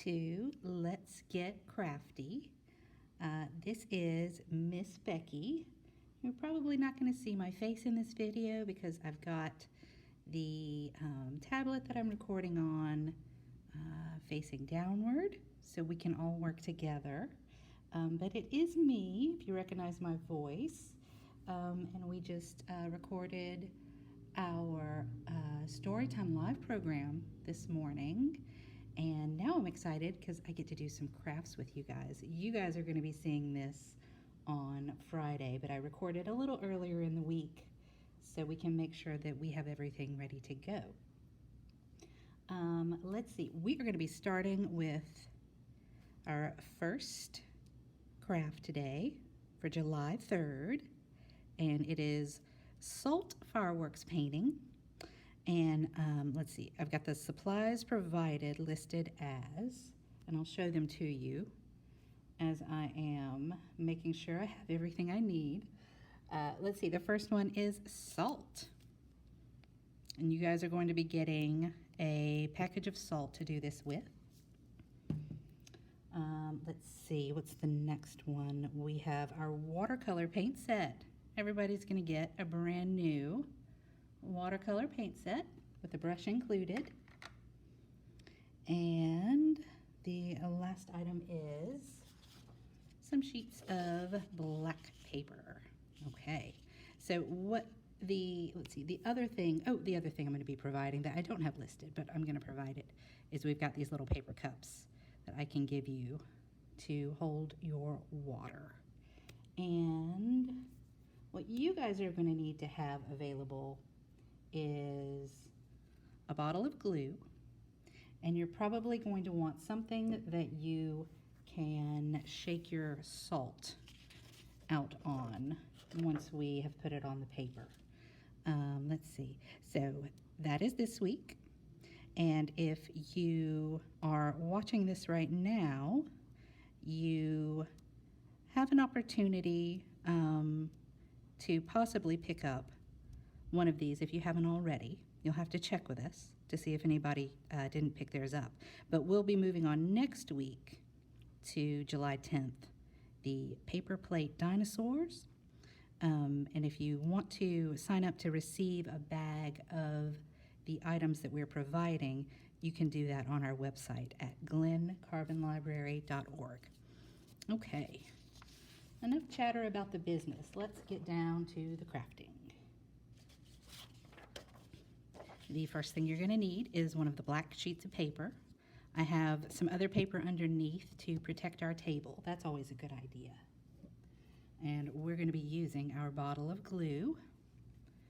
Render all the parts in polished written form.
to Let's Get Crafty. This is Miss Becky. You're probably not going to see my face in this video because I've got the tablet that I'm recording on facing downward so we can all work together. But it is me, if you recognize my voice. And we just recorded our Storytime Live program this morning. And now I'm excited because I get to do some crafts with you guys. You guys are going to be seeing this on Friday, but I recorded a little earlier in the week so we can make sure that we have everything ready to go. Let's see, we are going to be starting with our first craft today for July 3rd, and it is salt fireworks painting. And let's see, I've got the supplies provided listed as, and I'll show them to you as I am making sure I have everything I need. Let's see, the first one is salt. And you guys are going to be getting a package of salt to do this with. Let's see, what's the next one? We have our watercolor paint set. Everybody's going to get a brand new watercolor paint set with the brush included. And the last item is some sheets of black paper. Okay, so what let's see, the other thing I'm going to be providing that I don't have listed, but I'm going to provide it, is we've got these little paper cups that I can give you to hold your water. And what you guys are going to need to have available is a bottle of glue, and you're probably going to want something that you can shake your salt out on once we have put it on the paper. Let's see, so that is this week, and if you are watching this right now, you have an opportunity to possibly pick up one of these if you haven't already. You'll have to check with us to see if anybody didn't pick theirs up. But we'll be moving on next week to July 10th, the paper plate dinosaurs. And if you want to sign up to receive a bag of the items that we're providing, you can do that on our website at glencarbonlibrary.org. Okay, enough chatter about the business. Let's get down to the crafting. The first thing you're going to need is one of the black sheets of paper. I have some other paper underneath to protect our table. That's always a good idea. And we're going to be using our bottle of glue.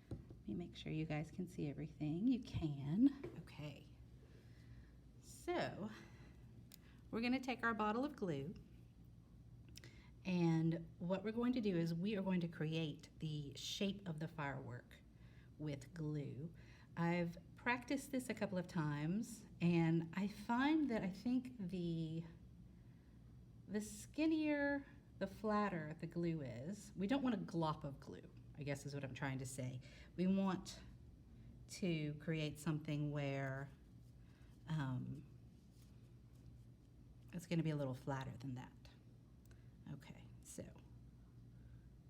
Let me make sure you guys can see everything. You can. Okay. So, we're going to take our bottle of glue, and what we're going to do is we are going to create the shape of the firework with glue. I've practiced this a couple of times, and I find that I think the skinnier, the flatter the glue is. We don't want a glop of glue, I guess is what I'm trying to say. We want to create something where it's going to be a little flatter than that. Okay, so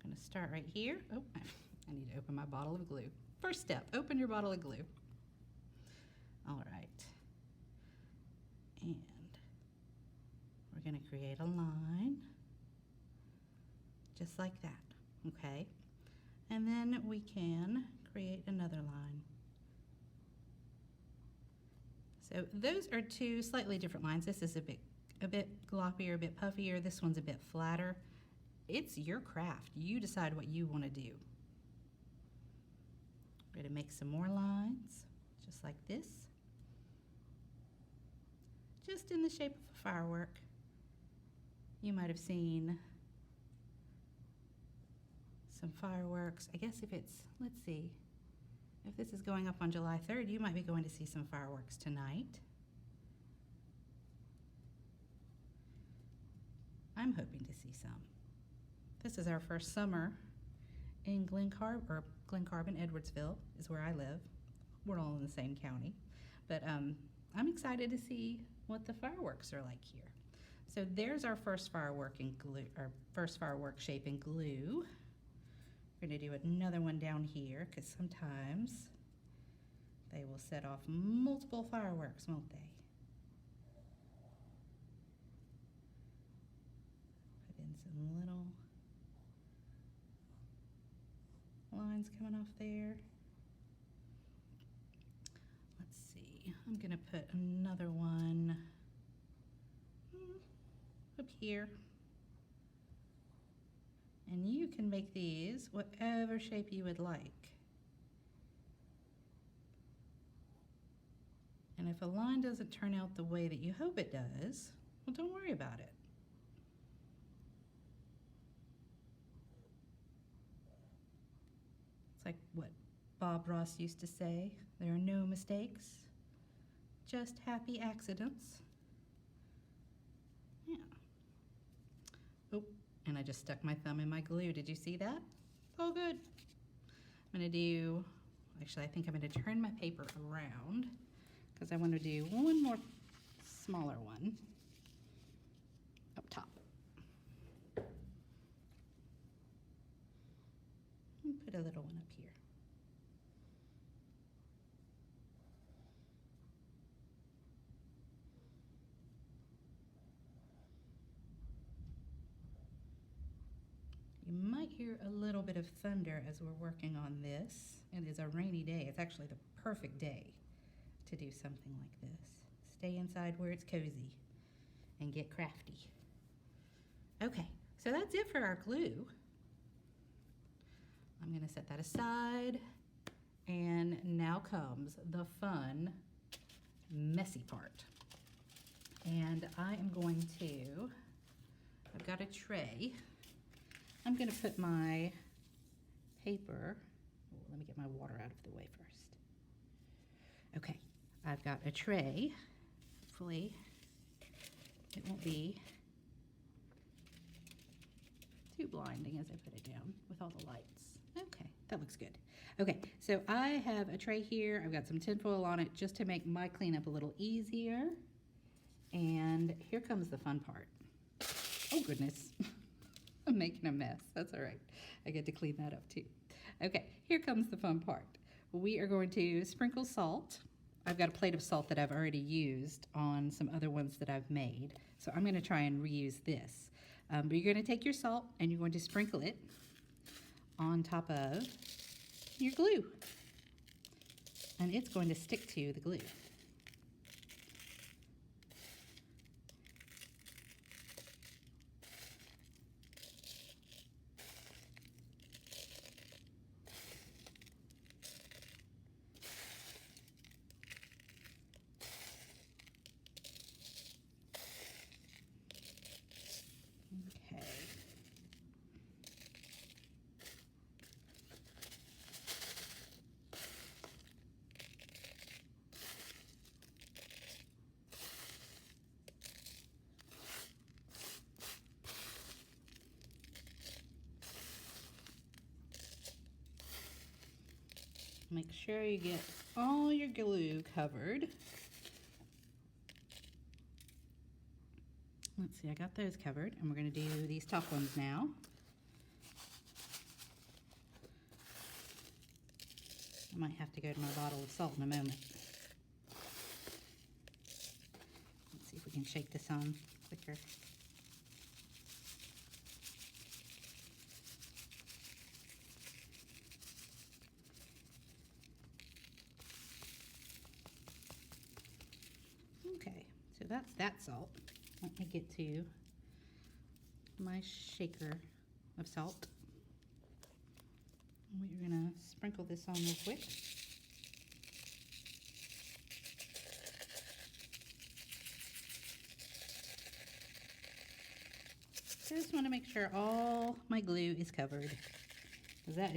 I'm going to start right here. Oh, I need to open my bottle of glue. First step, open your bottle of glue. All right. And we're going to create a line just like that, okay? And then we can create another line. So those are two slightly different lines. This is a bit gloppier, a bit puffier. This one's a bit flatter. It's your craft. You decide what you want to do. We're going to make some more lines, just like this. Just in the shape of a firework. You might have seen some fireworks. I guess if it's, let's see, if this is going up on July 3rd, you might be going to see some fireworks tonight. I'm hoping to see some. This is our first summer in Glencarbon, Edwardsville is where I live. We're all in the same county. But I'm excited to see what the fireworks are like here. So there's our first firework in glue, our first firework shape in glue. We're going to do another one down here because sometimes they will set off multiple fireworks, won't they? Put in some little lines coming off there. Let's see, I'm going to put another one up here. And you can make these whatever shape you would like. And if a line doesn't turn out the way that you hope it does, well, don't worry about it. It's like what Bob Ross used to say, there are no mistakes, just happy accidents. Yeah. Oh, and I just stuck my thumb in my glue. Did you see that? Oh, good. I'm gonna do, actually I think I'm gonna turn my paper around because I want to do one more smaller one up top. And put a little one up here. You might hear a little bit of thunder as we're working on this. It is a rainy day. It's actually the perfect day to do something like this. Stay inside where it's cozy and get crafty. Okay, so that's it for our glue. I'm gonna set that aside, and now comes the fun, messy part. And I am going to, I've got a tray. I'm gonna put my paper, oh, let me get my water out of the way first. Okay, I've got a tray. Hopefully it won't be too blinding as I put it down with all the lights. Okay, that looks good. Okay, so I have a tray here. I've got some tinfoil on it just to make my cleanup a little easier. And here comes the fun part. Oh goodness, I'm making a mess. That's all right. I get to clean that up too. Okay, here comes the fun part. We are going to sprinkle salt. I've got a plate of salt that I've already used on some other ones that I've made. So I'm gonna try and reuse this. But you're gonna take your salt and you're going to sprinkle it on top of your glue. And it's going to stick to the glue. Okay. Make sure you get all your glue covered. Let's see, I got those covered, and we're going to do these top ones now. I might have to go to my bottle of salt in a moment. Let's see if we can shake this on quicker. Okay, so that's that salt. Let me get to my shaker of salt. We're gonna sprinkle this on real quick. Just want to make sure all my glue is covered, because that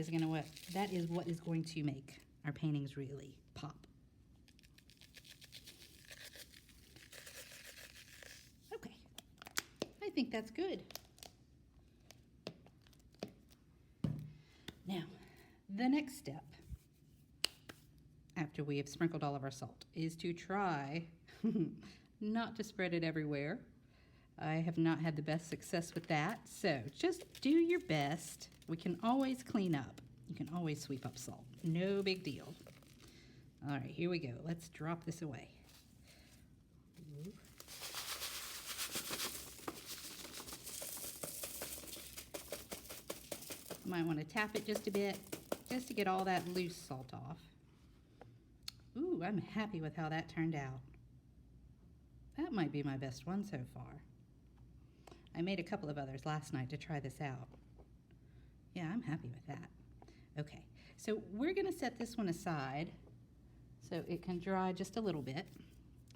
is what is going to make our paintings really pop. Okay, I think that's good. Now, the next step, after we have sprinkled all of our salt, is to try not to spread it everywhere. I have not had the best success with that, so just do your best. We can always clean up. You can always sweep up salt. No big deal. All right, here we go. Let's drop this away. You might want to tap it just a bit, just to get all that loose salt off. Ooh, I'm happy with how that turned out. That might be my best one so far. I made a couple of others last night to try this out. Yeah, I'm happy with that. Okay, so we're gonna set this one aside so it can dry just a little bit.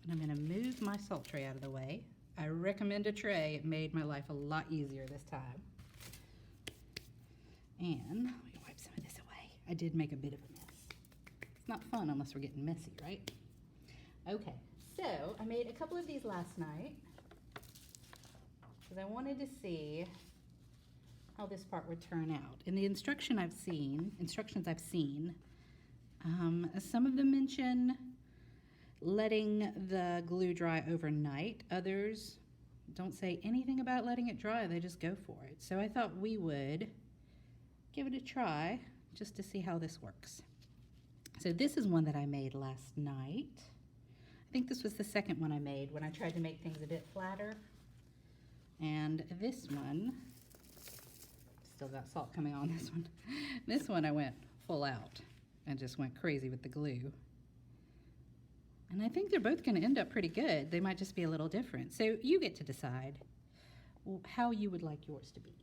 And I'm gonna move my salt tray out of the way. I recommend a tray. It made my life a lot easier this time. And let me wipe some of this away. I did make a bit of a mess. It's not fun unless we're getting messy, right? Okay, so I made a couple of these last night because I wanted to see how this part would turn out. In the instructions I've seen, some of them mention letting the glue dry overnight. Others don't say anything about letting it dry. They just go for it. So I thought we would give it a try just to see how this works. So this is one that I made last night. I think this was the second one I made when I tried to make things a bit flatter. And this one, still got salt coming on this one. This one I went full out and just went crazy with the glue. And I think they're both going to end up pretty good. They might just be a little different. So you get to decide how you would like yours to be.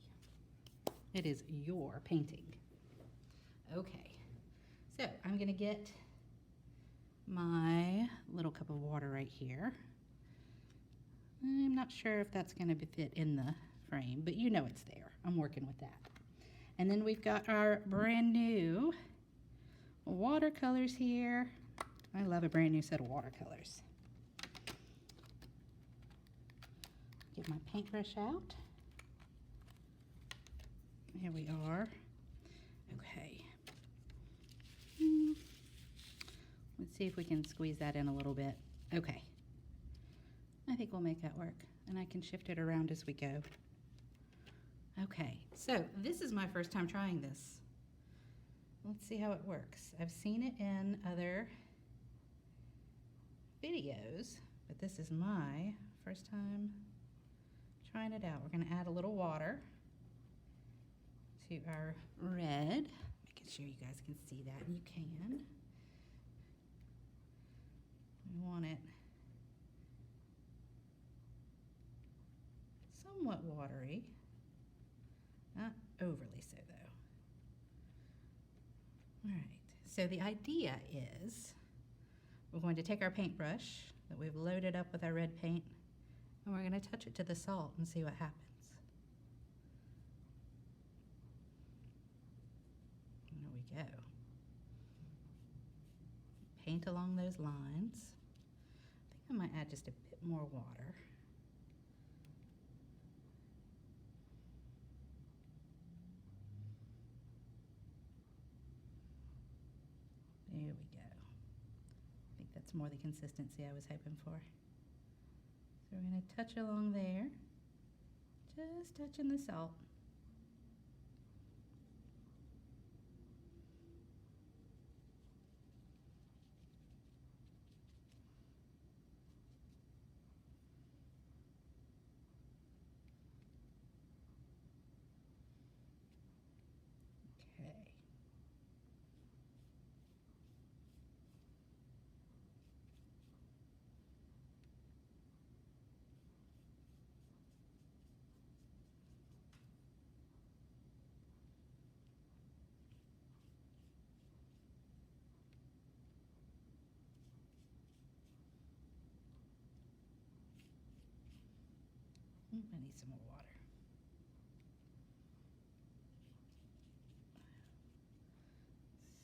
It is your painting. Okay, so I'm gonna get my little cup of water right here. I'm not sure if that's gonna fit in the frame, but you know it's there. I'm working with that. And then we've got our brand new watercolors here. I love a brand new set of watercolors. Get my paintbrush out. Here we are. Okay. Let's see if we can squeeze that in a little bit. Okay. I think we'll make that work. And I can shift it around as we go. Okay, so this is my first time trying this. Let's see how it works. I've seen it in other videos, but this is my first time trying it out. We're going to add a little water to our red, making sure you guys can see that. You can. We want it somewhat watery, not overly so though. All right, so the idea is we're going to take our paintbrush that we've loaded up with our red paint and we're going to touch it to the salt and see what happens. Go. Paint along those lines. I think I might add just a bit more water. There we go. I think that's more the consistency I was hoping for. So we're going to touch along there, just touching the salt. I need some more water.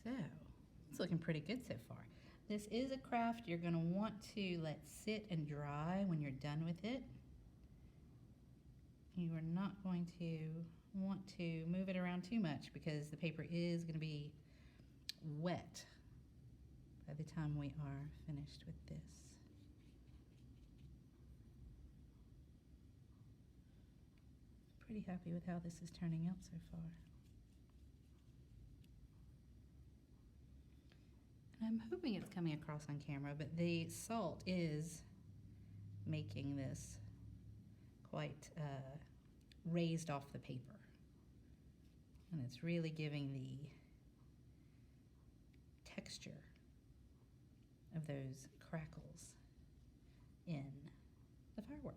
So, it's looking pretty good so far. This is a craft you're going to want to let sit and dry when you're done with it. You are not going to want to move it around too much because the paper is going to be wet by the time we are finished with this. pretty happy with how this is turning out so far. And I'm hoping it's coming across on camera, but the salt is making this quite raised off the paper. And it's really giving the texture of those crackles in the firework.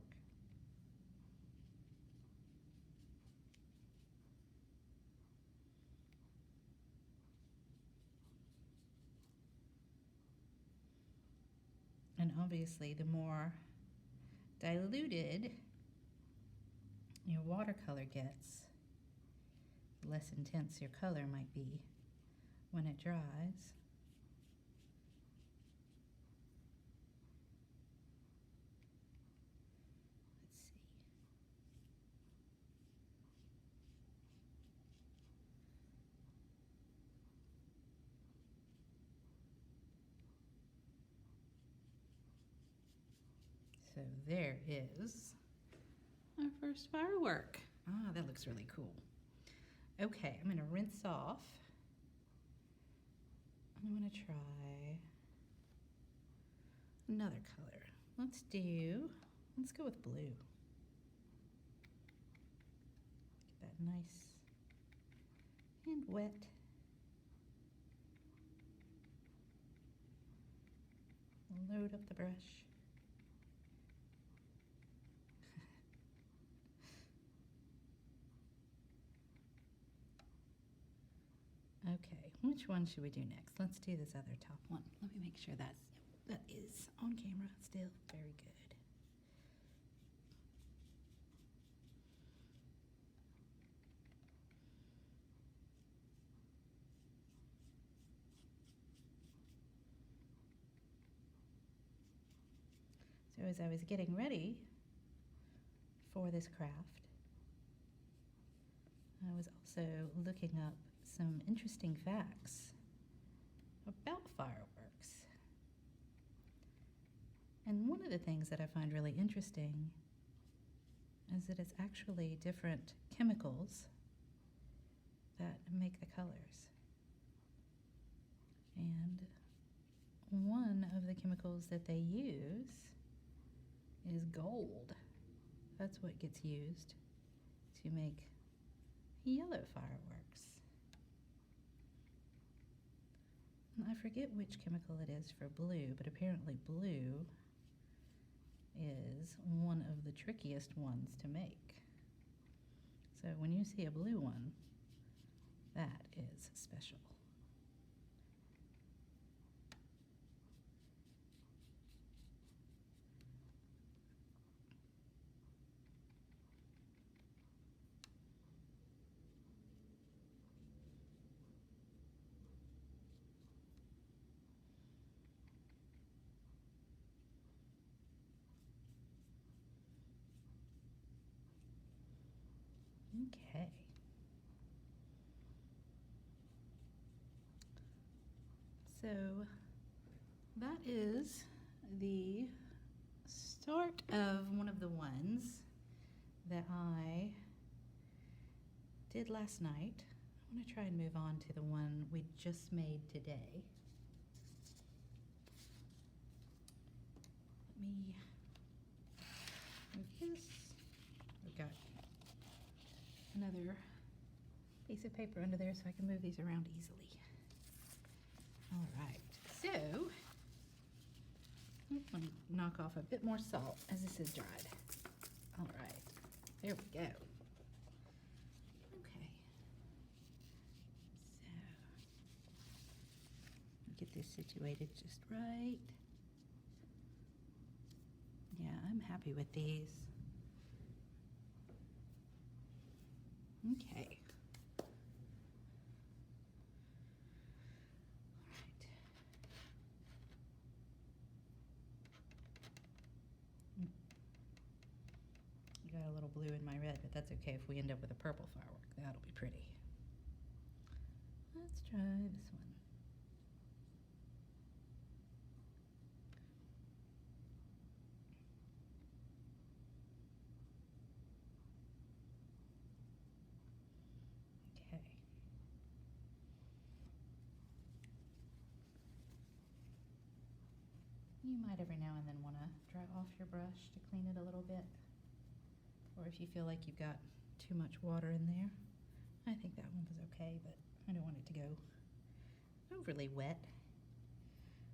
And obviously, the more diluted your watercolor gets, the less intense your color might be when it dries. Let's see. So there is our first firework. Ah, that looks really cool. Okay, I'm gonna rinse off. I'm gonna try another color. Let's go with blue. Get that nice and wet. Load up the brush. Okay, which one should we do next? Let's do this other top one. Let me make sure that is on camera still. Very good. So as I was getting ready for this craft, I was also looking up some interesting facts about fireworks. And one of the things that I find really interesting is that it's actually different chemicals that make the colors. And one of the chemicals that they use is gold. That's what gets used to make yellow fireworks. And I forget which chemical it is for blue, but apparently blue is one of the trickiest ones to make. So when you see a blue one, that is special. Okay. So that is the start of one of the ones that I did last night. I want to try and move on to the one we just made today. Let me move this. We've got another piece of paper under there so I can move these around easily. All right, so I'm going to knock off a bit more salt as this is dried. All right, there we go. Okay, so get this situated just right. Yeah, I'm happy with these. Okay. Got a little blue in my red, but that's okay if we end up with a purple firework. That'll be pretty. Let's try this one. You might every now and then want to dry off your brush to clean it a little bit. Or if you feel like you've got too much water in there. I think that one was okay, but I don't want it to go overly wet.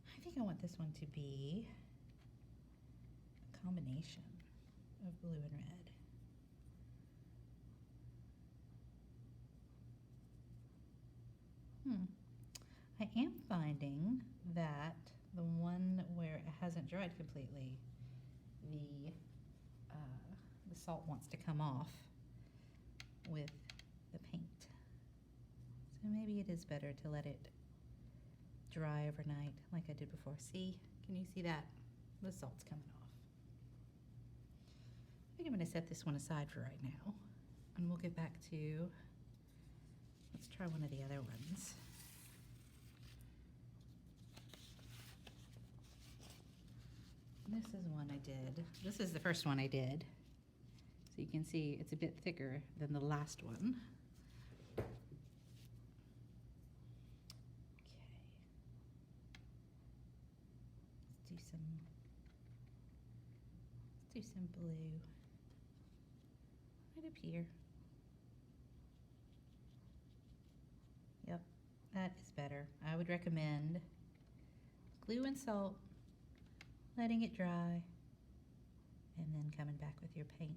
I think I want this one to be a combination of blue and red. I am finding that the one where it hasn't dried completely, the salt wants to come off with the paint. So maybe it is better to let it dry overnight like I did before. See? Can you see that? The salt's coming off. I think I'm going to set this one aside for right now, and we'll get back to, let's try one of the other ones. This is one I did. This is the first one I did. So you can see it's a bit thicker than the last one. Okay. Let's do some blue right up here. Yep, that is better. I would recommend glue and salt, letting it dry, and then coming back with your paint.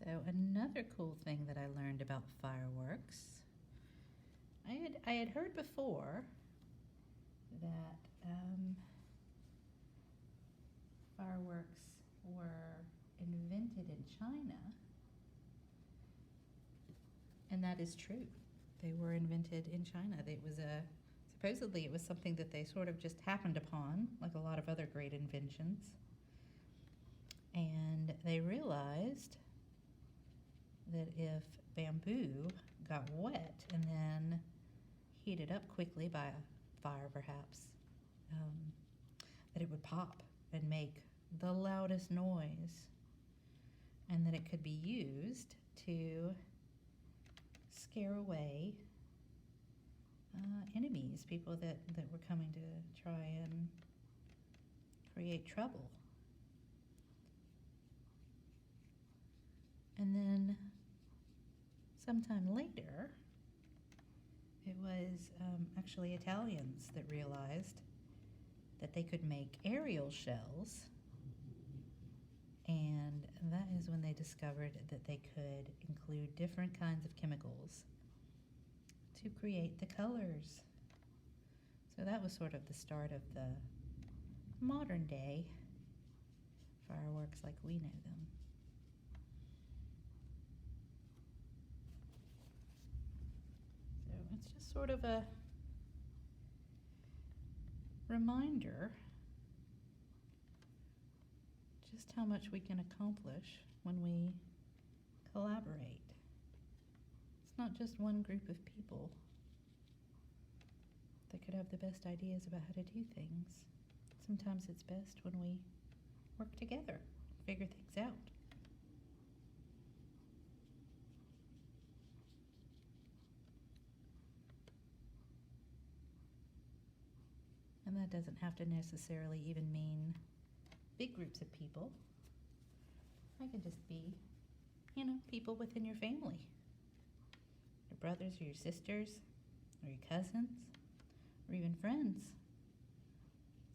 So another cool thing that I learned about fireworks, I had heard before that fireworks were invented in China, and that is true. They were invented in China. Supposedly it was something that they sort of just happened upon, like a lot of other great inventions, and they realized that if bamboo got wet and then heated up quickly by a fire perhaps, that it would pop and make the loudest noise, and that it could be used to scare away enemies, people that were coming to try and create trouble. And then sometime later, it was actually Italians that realized that they could make aerial shells, and that is when they discovered that they could include different kinds of chemicals to create the colors. So that was sort of the start of the modern day fireworks like we know them. It's just sort of a reminder just how much we can accomplish when we collaborate. It's not just one group of people that could have the best ideas about how to do things. Sometimes it's best when we work together, figure things out. And that doesn't have to necessarily even mean big groups of people. It can just be, people within your family. Your brothers or your sisters or your cousins or even friends.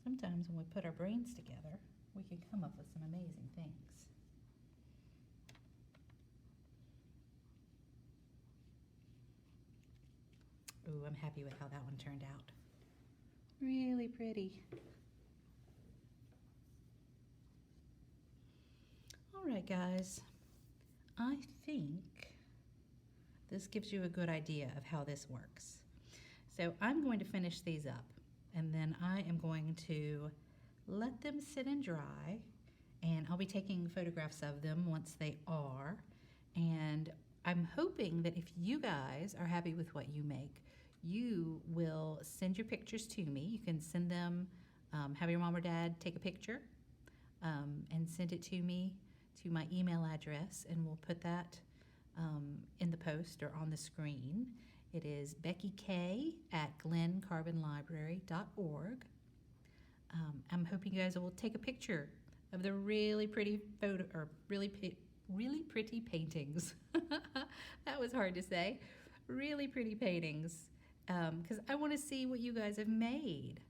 Sometimes when we put our brains together, we can come up with some amazing things. Ooh, I'm happy with how that one turned out. Really pretty. All right, guys. I think this gives you a good idea of how this works. So I'm going to finish these up, and then I am going to let them sit and dry, and I'll be taking photographs of them once they are. And I'm hoping that if you guys are happy with what you make, you will send your pictures to me. You can send them, have your mom or dad take a picture and send it to me to my email address, and we'll put that in the post or on the screen. It is BeckyK@glencarbonlibrary.org. I'm hoping you guys will take a picture of the really pretty really pretty paintings. That was hard to say. Really pretty paintings, because I want to see what you guys have made.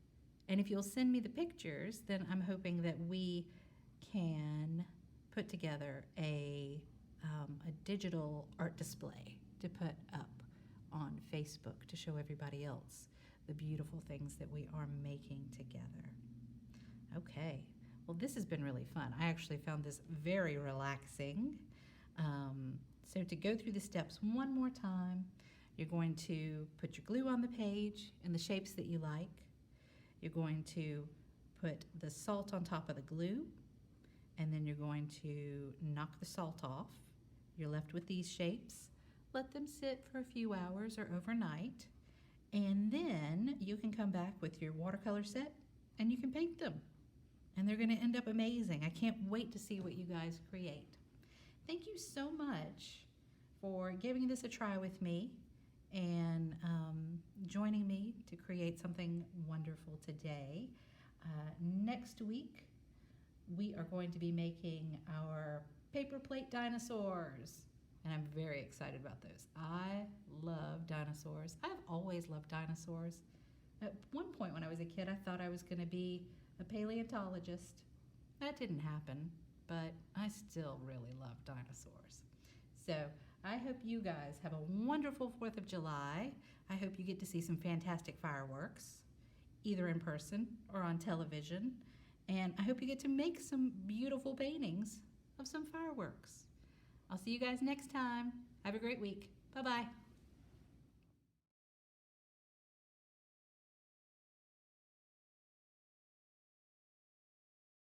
And if you'll send me the pictures, then I'm hoping that we can put together a digital art display to put up on Facebook to show everybody else the beautiful things that we are making together. Okay, well, this has been really fun. I actually found this very relaxing. So to go through the steps one more time, you're going to put your glue on the page in the shapes that you like. You're going to put the salt on top of the glue, and then you're going to knock the salt off. You're left with these shapes. Let them sit for a few hours or overnight, and then you can come back with your watercolor set and you can paint them. And they're going to end up amazing. I can't wait to see what you guys create. Thank you so much for giving this a try with me and joining me to create something wonderful today. Next week, we are going to be making our paper plate dinosaurs, and I'm very excited about those. I love dinosaurs. I've always loved dinosaurs. At one point when I was a kid, I thought I was going to be a paleontologist. That didn't happen, but I still really love dinosaurs. So I hope you guys have a wonderful 4th of July. I hope you get to see some fantastic fireworks, either in person or on television. And I hope you get to make some beautiful paintings of some fireworks. I'll see you guys next time. Have a great week. Bye-bye.